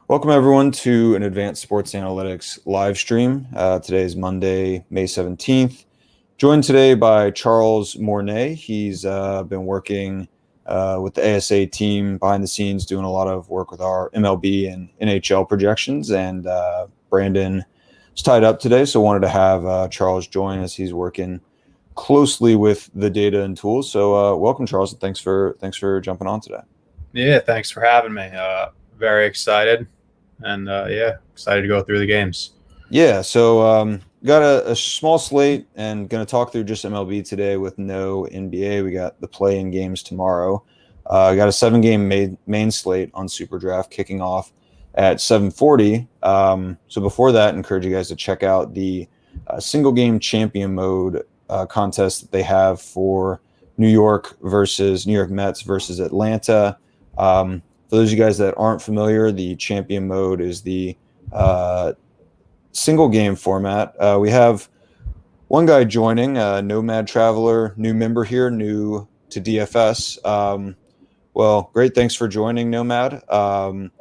Welcome, everyone, to an Advanced Sports Analytics live stream. Today is Monday, May 17th. Joined today by Charles Mornay. He's been working with the ASA team behind the scenes, doing a lot of work with our MLB and NHL projections. And Brandon is tied up today, so wanted to have Charles join as he's working closely with the data and tools. So welcome, Charles, and thanks for jumping on today. Yeah, thanks for having me. Very excited, and excited to go through the games. Yeah, so got a small slate and going to talk through just MLB today with no NBA. We got the play-in games tomorrow. Got a 7-game main slate on SuperDraft kicking off at 7:40. So before that, encourage you guys to check out the single-game champion mode contest that they have for New York Mets versus Atlanta. For those of you guys that aren't familiar, the champion mode is the single game format. We have one guy joining, Nomad Traveler, new member here, new to DFS. Well, great. Thanks for joining, Nomad. So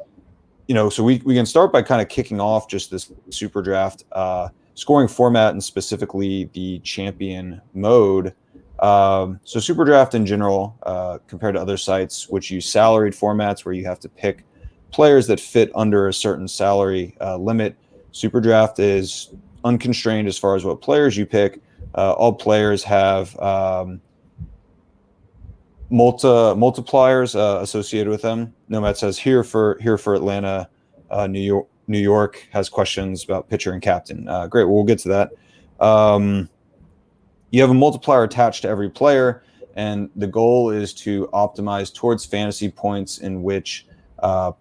we can start by kind of kicking off just this SuperDraft scoring format and specifically the champion mode. So SuperDraft in general, compared to other sites which use salaried formats where you have to pick players that fit under a certain salary limit, SuperDraft is unconstrained as far as what players you pick. All players have multipliers associated with them. Nomad says here for Atlanta, New York has questions about pitcher and captain. Great, well, we'll get to that. You have a multiplier attached to every player, and the goal is to optimize towards fantasy points in which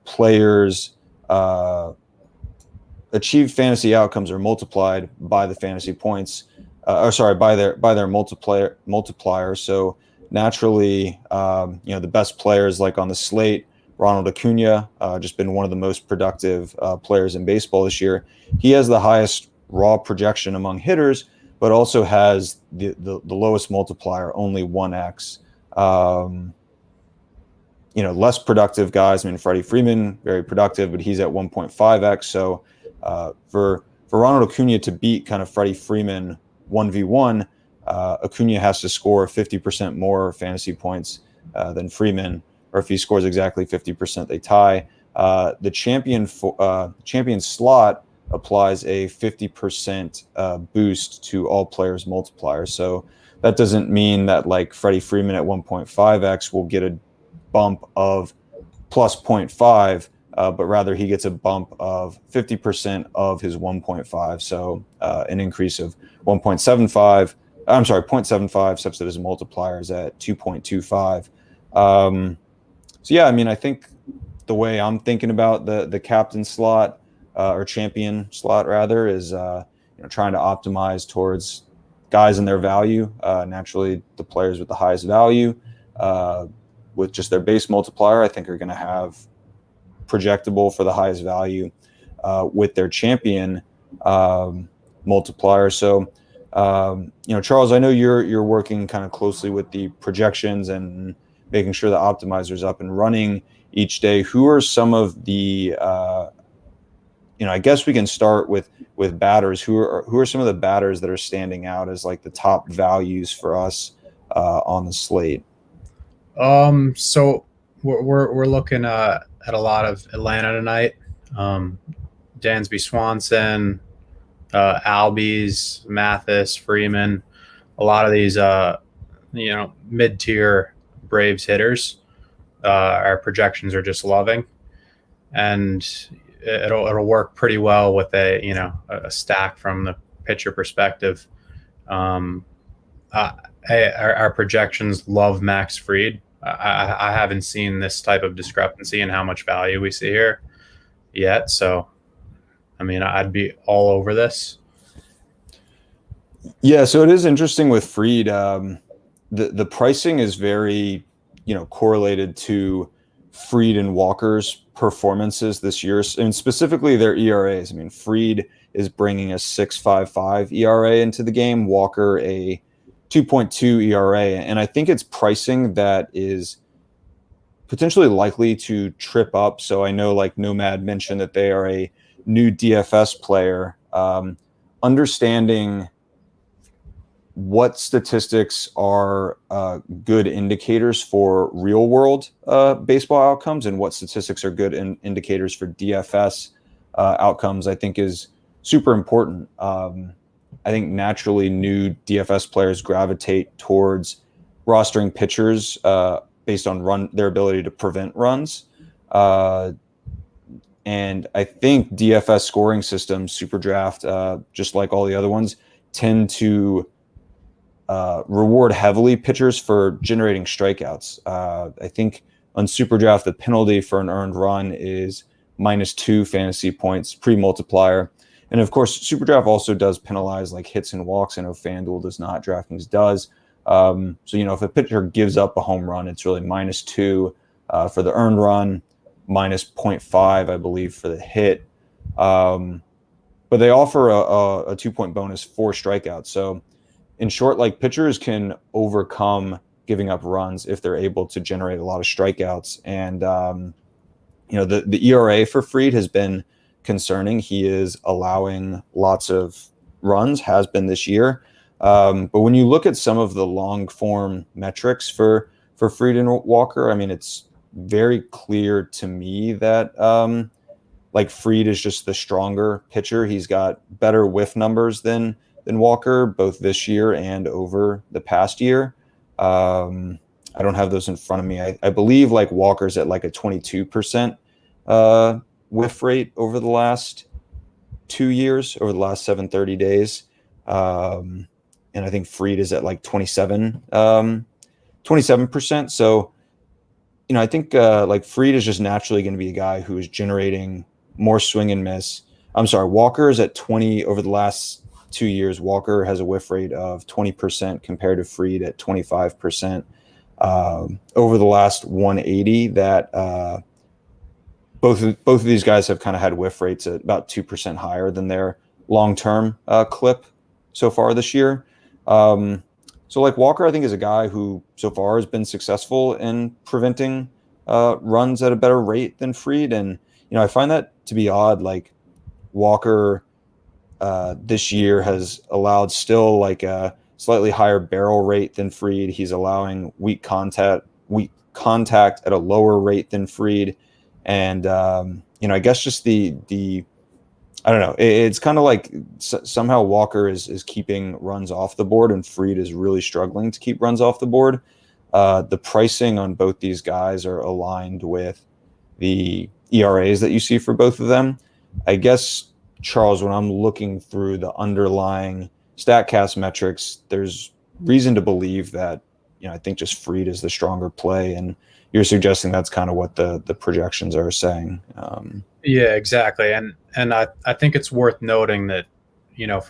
players achieve fantasy outcomes are multiplied by the fantasy points, by their multiplier. So naturally, the best players like on the slate, Ronald Acuna, just been one of the most productive players in baseball this year. He has the highest raw projection among hitters, but also has the lowest multiplier, only 1x. Less productive guys. I mean, Freddie Freeman, very productive, but he's at 1.5x. So for Ronald Acuna to beat kind of Freddie Freeman 1v1, Acuna has to score 50% more fantasy points than Freeman, or if he scores exactly 50%, they tie. The champion slot applies a 50% boost to all players' multipliers. So that doesn't mean that like Freddie Freeman at 1.5x will get a bump of plus 0.5, but rather he gets a bump of 50% of his 1.5. So an increase of 0.75, such that his multiplier is at 2.25. I think the way I'm thinking about the captain slot, or champion slot rather, is trying to optimize towards guys and their value. Naturally, the players with the highest value, with just their base multiplier, I think are going to have projectable for the highest value with their champion multiplier. So, Charles, I know you're working kind of closely with the projections and making sure the optimizer's up and running each day. Who are some of the I guess we can start with batters. Who are some of the batters that are standing out as like the top values for us on the slate? So we're looking at a lot of Atlanta tonight. Dansby Swanson, Albies, Mathis, Freeman, a lot of these mid-tier Braves hitters. Our projections are just loving, and it'll work pretty well with a stack from the pitcher perspective. Our projections love Max Fried. I haven't seen this type of discrepancy in how much value we see here yet. So, I mean, I'd be all over this. Yeah, so it is interesting with Fried. The pricing is very, correlated to Fried and Walker's performances this year, and specifically their ERAs. I mean, Fried is bringing a 6.55 ERA into the game, Walker a 2.2 ERA, and I think it's pricing that is potentially likely to trip up. So I know like Nomad mentioned that they are a new DFS player. Understanding what statistics are good indicators for real world baseball outcomes and what statistics are good indicators for DFS outcomes, I think is super important. I think naturally new DFS players gravitate towards rostering pitchers based on their ability to prevent runs. And I think DFS scoring systems, SuperDraft, just like all the other ones, tend to reward heavily pitchers for generating strikeouts. I think on SuperDraft, the penalty for an earned run is -2 fantasy points pre-multiplier. And of course, SuperDraft also does penalize like hits and walks. I know FanDuel does not, DraftKings does. So, if a pitcher gives up a home run, it's really -2 for the earned run, -0.5, I believe, for the hit. But they offer a 2-point bonus for strikeouts. So, in short, like pitchers can overcome giving up runs if they're able to generate a lot of strikeouts. And, the ERA for Fried has been concerning. He is allowing lots of runs, has been this year. But when you look at some of the long form metrics for Fried and Walker, I mean, it's very clear to me that like Fried is just the stronger pitcher. He's got better whiff numbers than Walker, both this year and over the past year. I don't have those in front of me. I believe like Walker's at like a 22% whiff rate over the last 2 years, over the last 730 days. And I think Fried is at like 27%. So, I think like Fried is just naturally going to be a guy who is generating more swing and miss. I'm sorry, Walker is at 20 over the last 2 years. Walker has a whiff rate of 20% compared to Fried at 25%. Over the last 180, that both of these guys have kind of had whiff rates at about 2% higher than their long-term clip so far this year. So like Walker, I think, is a guy who so far has been successful in preventing runs at a better rate than Fried. And, I find that to be odd. Like Walker this year has allowed still like a slightly higher barrel rate than Fried. He's allowing weak contact at a lower rate than Fried. And, I guess just the I don't know. It's kind of like somehow Walker is keeping runs off the board and Fried is really struggling to keep runs off the board. The pricing on both these guys are aligned with the ERAs that you see for both of them. I guess, Charles, when I'm looking through the underlying StatCast metrics, there's reason to believe that, I think just Fried is the stronger play. And you're suggesting that's kind of what the projections are saying. Yeah, exactly. And I think it's worth noting that,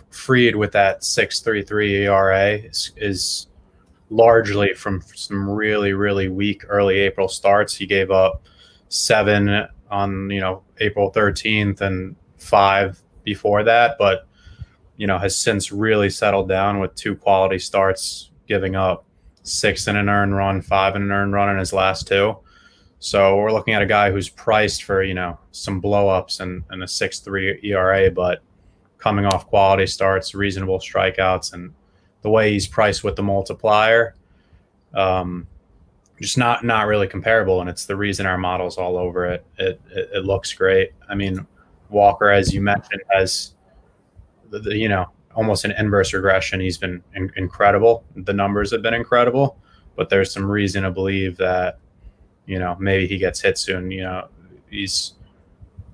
Fried with that 6.33 ERA is largely from some really, really weak early April starts. He gave up 7 on, April 13th and 5 before that, but, has since really settled down with 2 quality starts, giving up 6 in an earned run, 5 in an earned run in his last 2. So we're looking at a guy who's priced for, some blow-ups and a 6.3 ERA, but coming off quality starts, reasonable strikeouts, and the way he's priced with the multiplier, just not really comparable. And it's the reason our model's all over it. It looks great. I mean, Walker, as you mentioned, has almost an inverse regression. He's been incredible. The numbers have been incredible, but there's some reason to believe that, maybe he gets hit soon. He's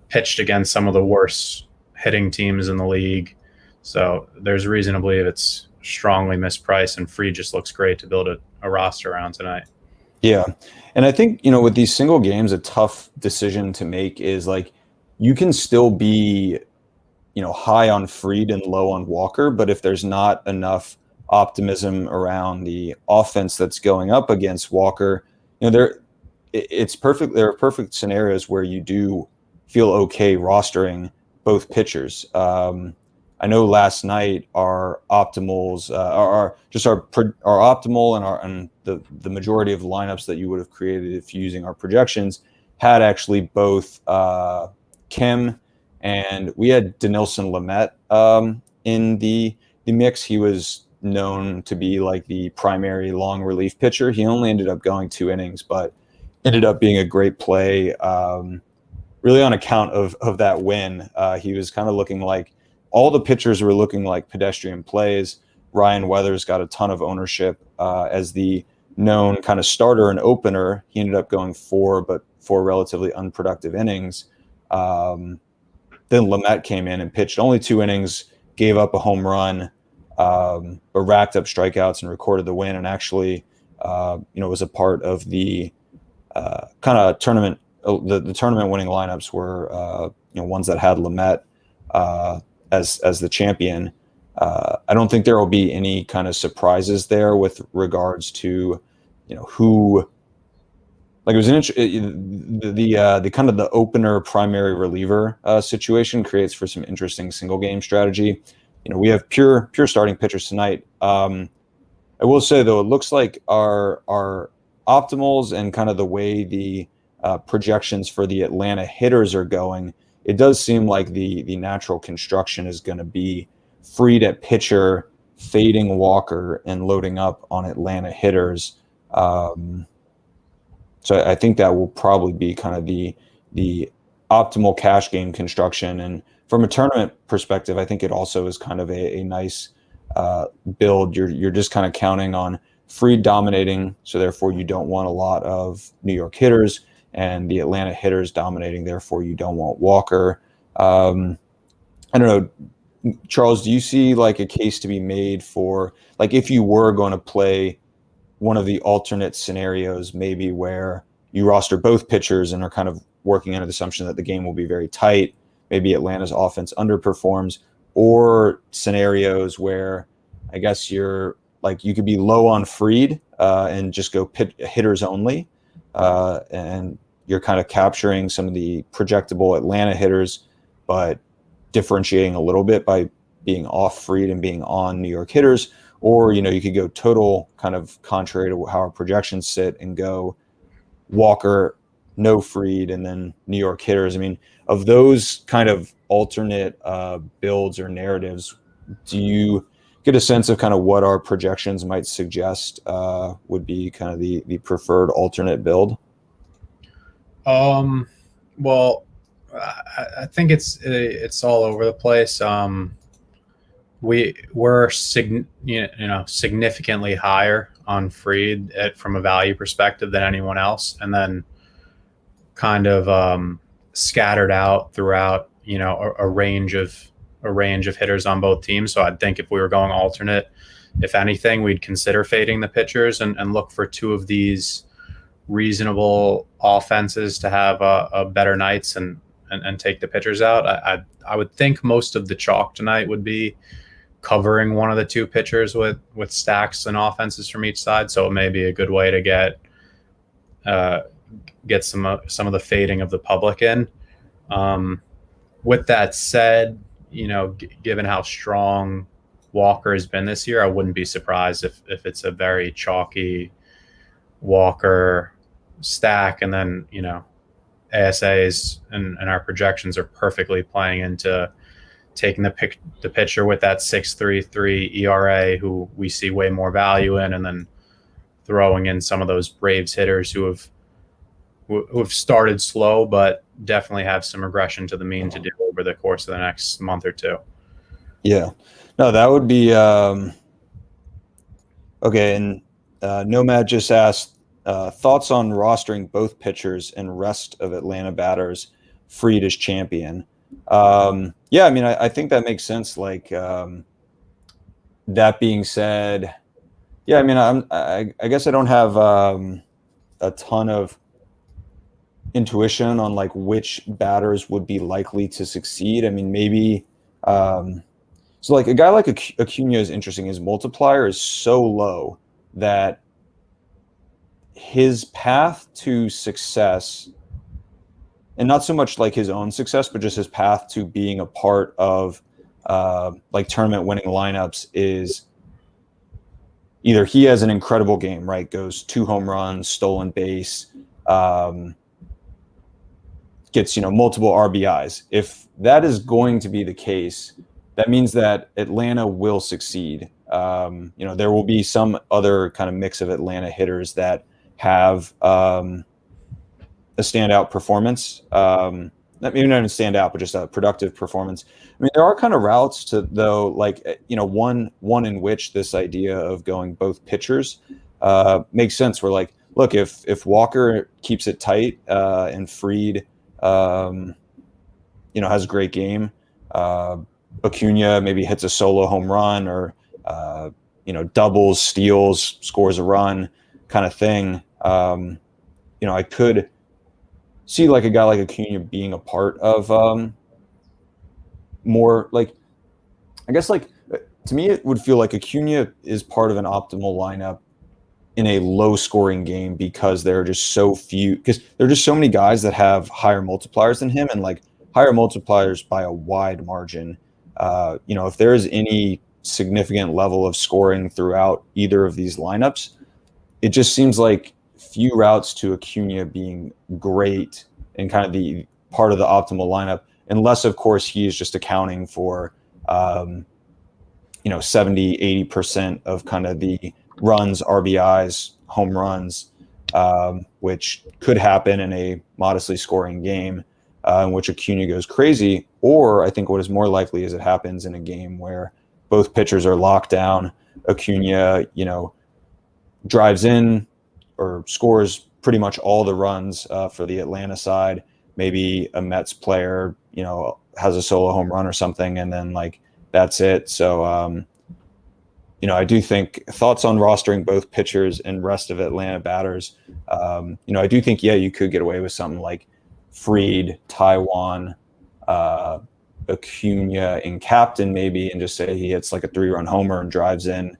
pitched against some of the worst hitting teams in the league. So there's reason to believe it's strongly mispriced, and Fried just looks great to build a roster around tonight. Yeah. And I think, with these single games, a tough decision to make is like, you can still be, high on Fried and low on Walker, but if there's not enough optimism around the offense that's going up against Walker, it's perfect. There are perfect scenarios where you do feel okay rostering both pitchers. I know last night our optimals are just our optimal and the majority of lineups that you would have created if using our projections had actually both Kim, and we had Dinelson Lamet in the mix. He was known to be like the primary long relief pitcher. He only ended up going 2 innings, but ended up being a great play. Really on account of that win. He was kind of looking like all the pitchers were looking like pedestrian plays. Ryan Weathers got a ton of ownership as the known kind of starter and opener. He ended up going 4 relatively unproductive innings. Then Lamet came in and pitched only 2 innings, gave up a home run, but racked up strikeouts and recorded the win. And actually, was a part of the kind of tournament. The tournament winning lineups were ones that had Lamet as the champion. I don't think there will be any kind of surprises there with regards to who. Like, it was the kind of the opener primary reliever situation creates for some interesting single game strategy. We have pure starting pitchers tonight. I will say though, it looks like our optimals and kind of the way the projections for the Atlanta hitters are going, it does seem like the natural construction is going to be Fried at pitcher, fading Walker, and loading up on Atlanta hitters. So I think that will probably be kind of the optimal cash game construction. And from a tournament perspective, I think it also is kind of a nice build. You're just kind of counting on Fried dominating, so therefore you don't want a lot of New York hitters, and the Atlanta hitters dominating, therefore you don't want Walker. I don't know, Charles, do you see like a case to be made for, like, if you were going to play one of the alternate scenarios, maybe where you roster both pitchers and are kind of working under the assumption that the game will be very tight, maybe Atlanta's offense underperforms, or scenarios where I guess you could be low on Fried and just go hitters only, and you're kind of capturing some of the projectable Atlanta hitters, but differentiating a little bit by being off Fried and being on New York hitters. Or, you could go total kind of contrary to how our projections sit and go Walker, no Fried, and then New York hitters. I mean, of those kind of alternate builds or narratives, do you get a sense of kind of what our projections might suggest would be kind of the preferred alternate build? Well, I think it's all over the place. We're significantly higher on Fried from a value perspective than anyone else, and then kind of scattered out throughout a range of hitters on both teams. So I think if we were going alternate, if anything, we'd consider fading the pitchers and look for two of these reasonable offenses to have a better nights and take the pitchers out. I would think most of the chalk tonight would be covering one of the two pitchers with stacks and offenses from each side. So it may be a good way to get some of the fading of the public in. With that said, given how strong Walker has been this year, I wouldn't be surprised if it's a very chalky Walker stack, and then ASAs and our projections are perfectly playing into taking the pitcher with that 6.33 ERA, who we see way more value in, and then throwing in some of those Braves hitters who have started slow, but definitely have some regression to the mean to do over the course of the next month or two. Yeah, no, that would be okay. And Nomad just asked thoughts on rostering both pitchers and rest of Atlanta batters, Fried as champion. Yeah, I mean, I think that makes sense. Like, that being said, yeah, I mean, I guess I don't have a ton of intuition on like which batters would be likely to succeed. I mean, maybe so like a guy like Acuna is interesting. His multiplier is so low that his path to success, and not so much like his own success, but just his path to being a part of like tournament winning lineups is either he has an incredible game, right? Goes 2 home runs, stolen base, gets, multiple RBIs. If that is going to be the case, that means that Atlanta will succeed. There will be some other kind of mix of Atlanta hitters that have a standout performance. Maybe not even stand out, but just a productive performance. I mean, there are kind of routes to, though, like, one in which this idea of going both pitchers makes sense. Where, like, look, if Walker keeps it tight and Fried, has a great game, Acuna maybe hits a solo home run or doubles, steals, scores a run, kind of thing. I could see like a guy like Acuna being a part of more, like, I guess, like, to me it would feel like Acuna is part of an optimal lineup in a low scoring game because there are just so many guys that have higher multipliers than him, and like higher multipliers by a wide margin. If there is any significant level of scoring throughout either of these lineups, it just seems like few routes to Acuna being great and kind of the part of the optimal lineup, unless, of course, he is just accounting for, 70-80% of kind of the runs, RBIs, home runs, which could happen in a modestly scoring game in which Acuna goes crazy. Or I think what is more likely is it happens in a game where both pitchers are locked down. Acuna, drives in or scores pretty much all the runs for the Atlanta side. Maybe a Mets player, has a solo home run or something, and then like that's it. So, I do think thoughts on rostering both pitchers and rest of Atlanta batters. I do think, you could get away with something like Fried, Taiwan, Acuna in captain maybe, and just say he hits like a 3-run homer and drives in,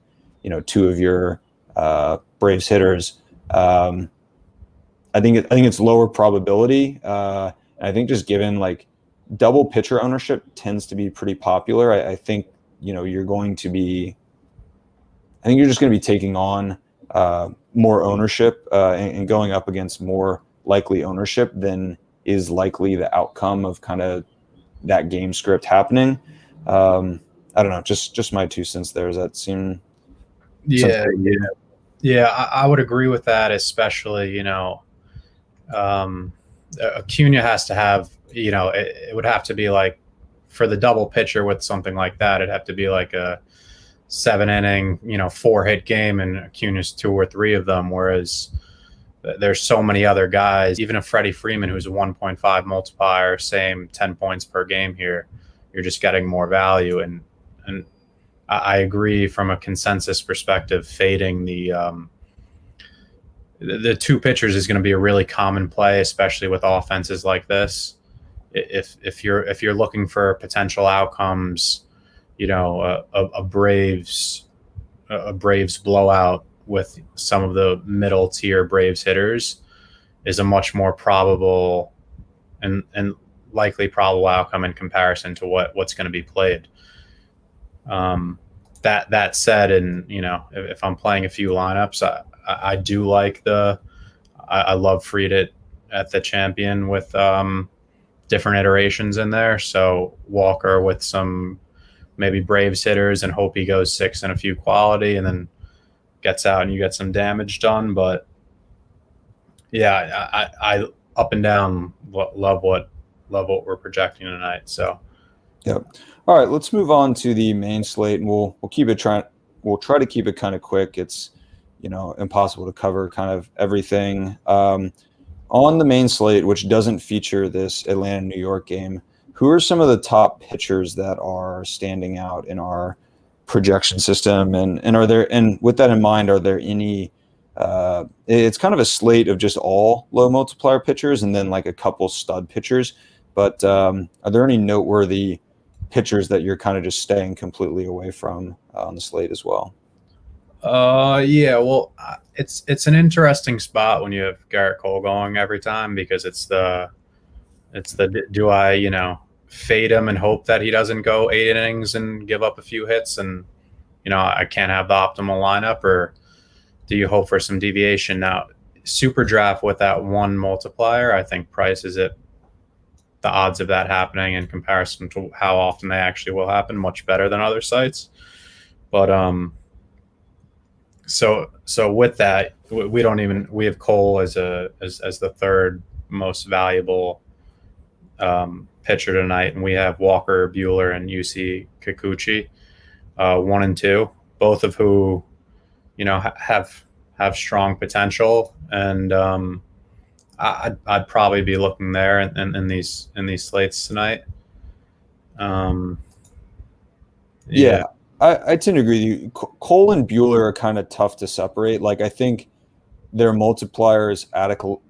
2 of your Braves hitters. I think it's lower probability. And I think just given like double pitcher ownership tends to be pretty popular. I think you're just going to be taking on more ownership and going up against more likely ownership than is likely the outcome of kind of that game script happening. I don't know, just my 2 cents there. Does that seem? Yeah, I would agree with that, especially, Acuna has to have, it would have to be like for the double pitcher with something like that, it'd have to be like a 7-inning, 4-hit game, and Acuna's 2 or 3 of them. Whereas there's so many other guys, even if Freddie Freeman, who's a 1.5 multiplier, same 10 points per game here, you're just getting more value. And I agree from a consensus perspective, fading the 2 pitchers is going to be a really common play, especially with offenses like this. If you're looking for potential outcomes, a Braves blowout with some of the middle tier Braves hitters is a much more probable and likely probable outcome in comparison to what's going to be played. That said, and if I'm playing a few lineups, I do like I love Fried at the champion with different iterations in there. So Walker with some maybe Braves hitters and hope he goes 6 and a few quality and then gets out and you get some damage done. But yeah, I up and down love what we're projecting tonight. So yep. All right, let's move on to the main slate, and we'll try to keep it kind of quick. It's impossible to cover kind of everything. On the main slate, which doesn't feature this Atlanta-New York game, who are some of the top pitchers that are standing out in our projection system? And with that in mind, are there any it's kind of a slate of just all low multiplier pitchers and then like a couple stud pitchers, but are there any noteworthy pitchers that you're kind of just staying completely away from on the slate as well? Yeah, well, it's an interesting spot when you have Garrett Cole going every time, because it's the do I fade him and hope that he doesn't go 8 innings and give up a few hits and, I can't have the optimal lineup? Or do you hope for some deviation? Now, SuperDraft with that one multiplier, I think prices it, the odds of that happening in comparison to how often they actually will happen, much better than other sites. But so with that, we have Cole as the third most valuable pitcher tonight, and we have Walker, Buehler, and UC Kikuchi, 1 and 2, both of who have strong potential, and I'd probably be looking there in these slates tonight. Yeah. I tend to agree with you. Cole and Buehler are kind of tough to separate. Like, I think their multipliers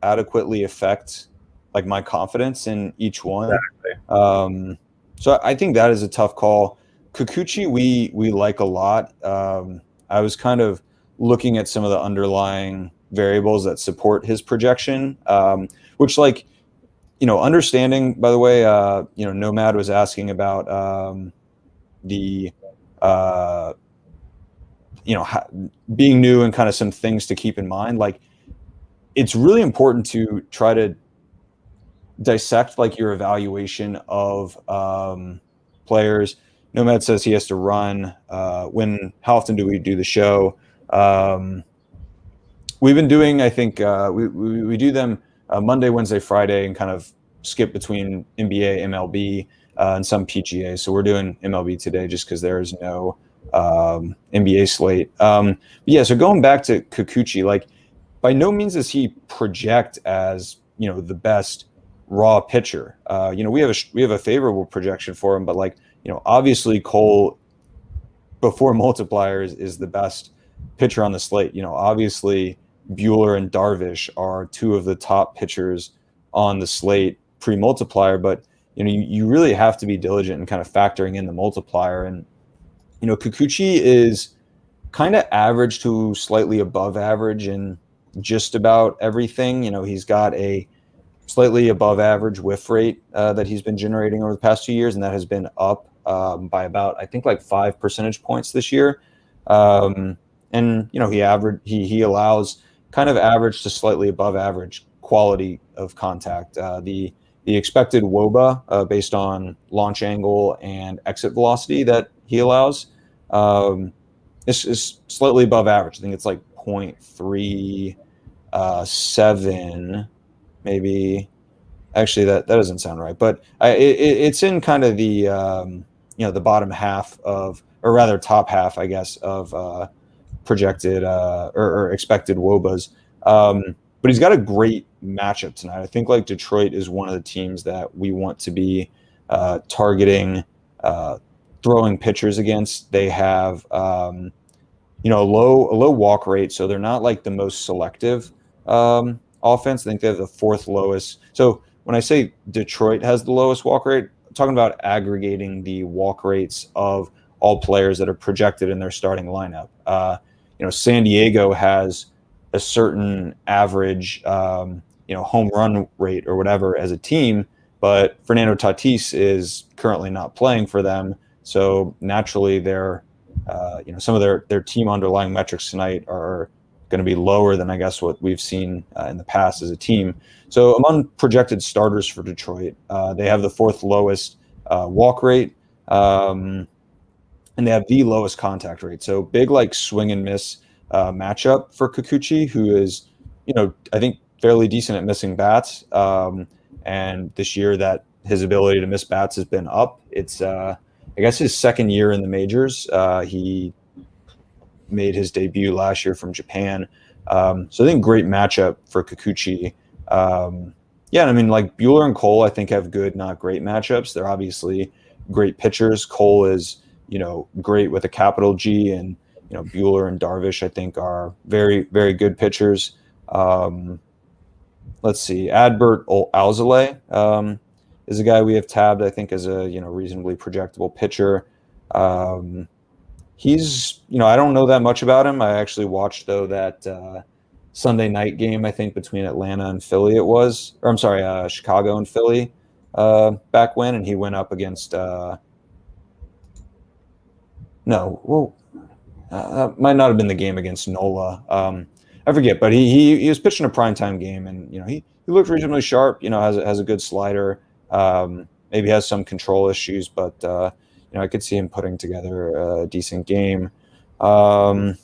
adequately affect like my confidence in each one. Exactly. So I think that is a tough call. Kikuchi, we like a lot. I was kind of looking at some of the underlying variables that support his projection, which, like, understanding, by the way, Nomad was asking about the being new and kind of some things to keep in mind. Like, it's really important to try to dissect like your evaluation of players. Nomad says he has to run. How often do we do the show? We've been doing, I think we do them Monday, Wednesday, Friday, and kind of skip between NBA, MLB, and some PGA. So we're doing MLB today just because there is no NBA slate. So going back to Kikuchi, like, by no means does he project as the best raw pitcher. We have a favorable projection for him, but like, obviously Cole before multipliers is the best pitcher on the slate. Obviously Buehler and Darvish are two of the top pitchers on the slate pre-multiplier, but you really have to be diligent in kind of factoring in the multiplier. And Kikuchi is kind of average to slightly above average in just about everything. He's got a slightly above average whiff rate that he's been generating over the past 2 years, and that has been up by about, I think, like 5 percentage points this year. And he allows kind of average to slightly above average quality of contact. The expected WOBA based on launch angle and exit velocity that he allows is slightly above average. I think it's like 0.37, maybe. Actually, that doesn't sound right, but it's in kind of the the bottom half of, or rather top half, I guess, of projected or expected WOBAs. But he's got a great matchup tonight. I think like Detroit is one of the teams that we want to be targeting throwing pitchers against. They have a low walk rate, so they're not like the most selective offense. I think they have the 4th lowest. So when I say Detroit has the lowest walk rate, I'm talking about aggregating the walk rates of all players that are projected in their starting lineup. San Diego has a certain average, home run rate or whatever as a team, but Fernando Tatis is currently not playing for them. So naturally their, some of their team underlying metrics tonight are going to be lower than, I guess, what we've seen in the past as a team. So among projected starters for Detroit, they have the 4th lowest walk rate, and they have the lowest contact rate. So big, like, swing and miss matchup for Kikuchi, who is, I think fairly decent at missing bats. And this year that his ability to miss bats has been up. It's, I guess, his 2nd year in the majors. He made his debut last year from Japan. So I think great matchup for Kikuchi. I mean, like, Buehler and Cole, I think, have good, not great matchups. They're obviously great pitchers. Cole is, great with a capital G, and, Buehler and Darvish, I think, are very, very good pitchers. Let's see. Adbert Alzolay is a guy we have tabbed, I think, as a, reasonably projectable pitcher. He's, I don't know that much about him. I actually watched, though, that Sunday night game, I think, between Atlanta and Philly it was. Or I'm sorry, Chicago and Philly. back when, and he went up against no, well, might not have been the game against Nola. I forget, but he was pitching a primetime game, and he looked reasonably sharp. Has a good slider. Maybe has some control issues, but I could see him putting together a decent game. I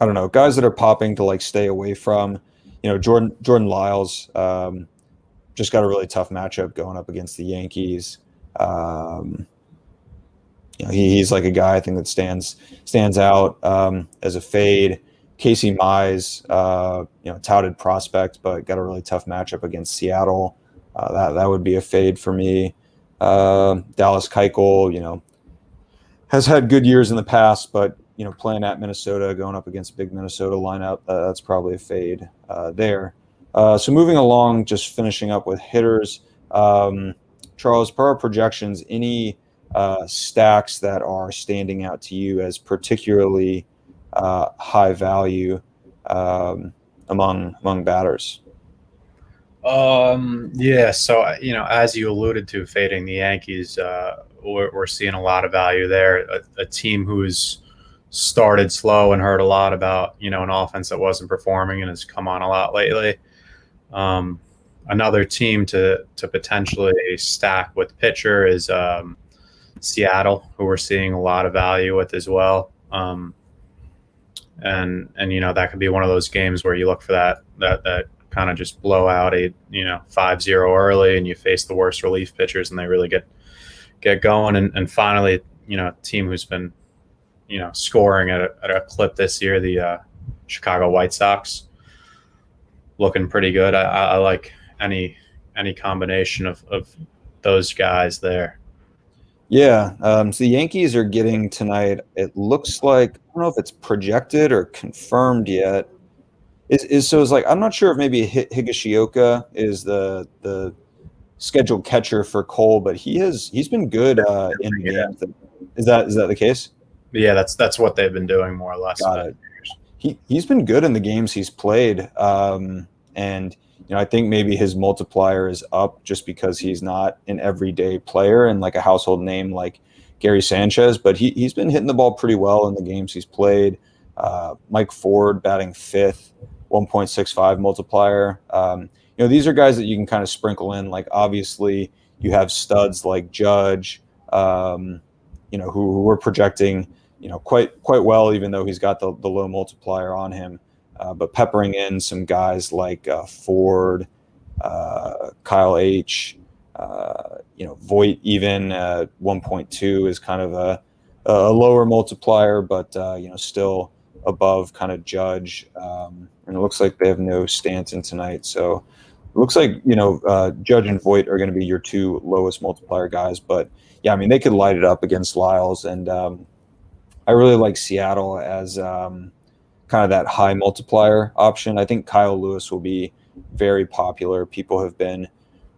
don't know, guys that are popping to like stay away from. Jordan Lyles just got a really tough matchup going up against the Yankees. Um, he's like a guy I think that stands out as a fade. Casey Mize, touted prospect, but got a really tough matchup against Seattle. That would be a fade for me. Dallas Keuchel, has had good years in the past, but playing at Minnesota, going up against a big Minnesota lineup, that's probably a fade there. So moving along, just finishing up with hitters. Charles, per our projections, any stacks that are standing out to you as particularly high value among batters? Yeah. So as you alluded to, fading the Yankees, we're seeing a lot of value there. A team who's started slow and heard a lot about an offense that wasn't performing and has come on a lot lately. Another team to potentially stack with pitcher is Seattle, who we're seeing a lot of value with as well. And that could be one of those games where you look for that kind of just blow out 5-0 early, and you face the worst relief pitchers and they really get going. And finally, a team who's been scoring at a clip this year, the Chicago White Sox, looking pretty good. I like any combination of those guys there. Yeah. So the Yankees are getting tonight. It looks like, I don't know if it's projected or confirmed yet. It's like, I'm not sure if maybe Higashioka is the scheduled catcher for Cole, but he's been good in the games. Is that the case? Yeah, that's what they've been doing more or less. Got it. He's been good in the games he's played, and I think maybe his multiplier is up just because he's not an everyday player and like a household name like Gary Sanchez, but he's been hitting the ball pretty well in the games he's played. Mike Ford batting fifth, 1.65 multiplier. These are guys that you can kind of sprinkle in. Like obviously you have studs like Judge, who we're projecting quite well, even though he's got the low multiplier on him. But peppering in some guys like Ford, Kyle H, Voit even 1.2 is kind of a lower multiplier, but still above kind of Judge. And it looks like they have no Stanton tonight, so it looks like Judge and Voit are going to be your two lowest multiplier guys. But yeah, I mean they could light it up against Lyles, and I really like Seattle as kind of that high multiplier option. I think Kyle Lewis will be very popular. People have been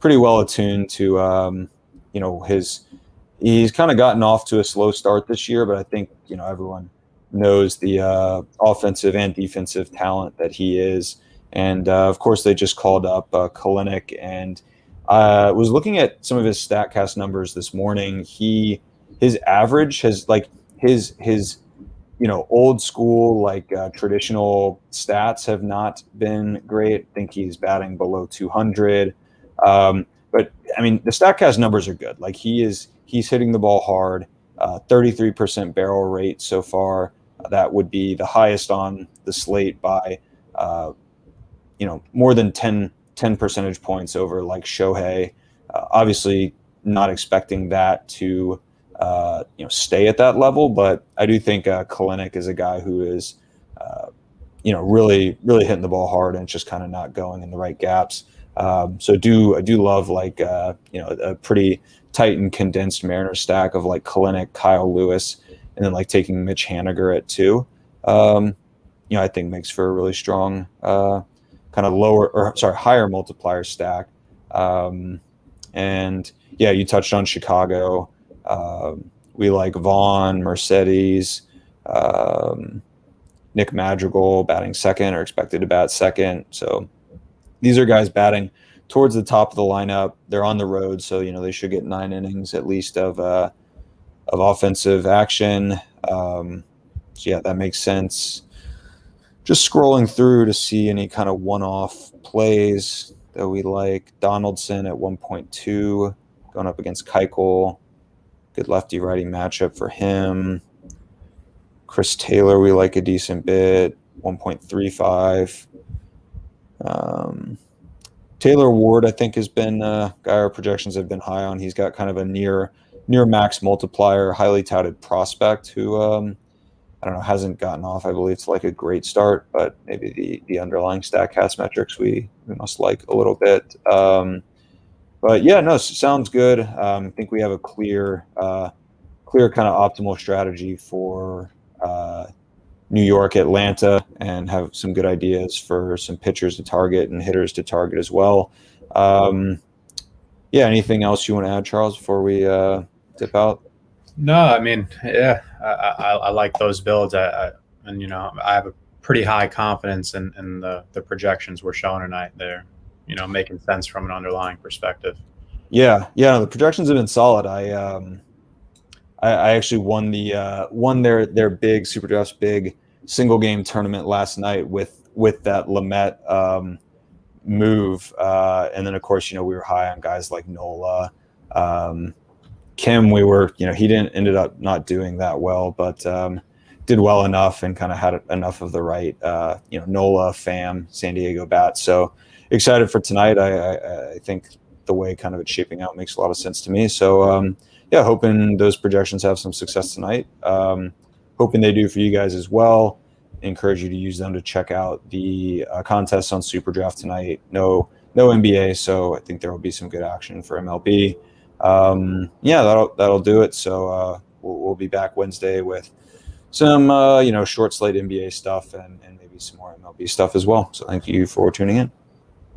pretty well attuned to, he's kind of gotten off to a slow start this year, but I think, everyone knows the offensive and defensive talent that he is. And of course, they just called up Kalinick, and I was looking at some of his StatCast numbers this morning. His average has like his old school, like traditional stats have not been great. I think he's batting below 200. But I mean, the StatCast numbers are good. Like he's hitting the ball hard, 33% barrel rate so far. That would be the highest on the slate by, more than 10 percentage points over like Shohei. Obviously not expecting that to, stay at that level, but I do think Kalinick is a guy who is, really hitting the ball hard and just kind of not going in the right gaps. So I do love like a pretty tight and condensed Mariner stack of like Kalinick, Kyle Lewis, and then like taking Mitch Haniger at 2. I think makes for a really strong kind of higher multiplier stack. And yeah, you touched on Chicago. We like Vaughn, Mercedes, Nick Madrigal batting second or expected to bat second. So these are guys batting towards the top of the lineup. They're on the road, so they should get 9 innings at least of offensive action. So yeah, that makes sense. Just scrolling through to see any kind of one-off plays that we like. Donaldson at 1.2 going up against Keuchel. Good lefty-righty matchup for him. Chris Taylor, we like a decent bit, 1.35. Taylor Ward, I think, has been a guy our projections have been high on. He's got kind of a near max multiplier, highly touted prospect who I don't know, hasn't gotten off. I believe it's like a great start, but maybe the underlying StatCast metrics we must like a little bit. But yeah, no, sounds good. I think we have a clear kind of optimal strategy for New York, Atlanta, and have some good ideas for some pitchers to target and hitters to target as well. Yeah, anything else you want to add, Charles, before we dip out? No, I mean, yeah, I like those builds. And I have a pretty high confidence in the projections we're showing tonight. They're making sense from an underlying perspective. Yeah, the projections have been solid. I actually won their big SuperDraft's big single game tournament last night with that Lamet move, and then of course we were high on guys like Nola. Kim, we were he ended up not doing that well, but did well enough and kind of had enough of the right Nola, Pham, San Diego bats. So excited for tonight. I think the way kind of it's shaping out makes a lot of sense to me. So yeah, hoping those projections have some success tonight. Hoping they do for you guys as well. Encourage you to use them to check out the contests on SuperDraft tonight. No NBA, so I think there will be some good action for MLB. Yeah, that'll do it. So we'll be back Wednesday with some short slate NBA stuff and maybe some more MLB stuff as well. So thank you for tuning in.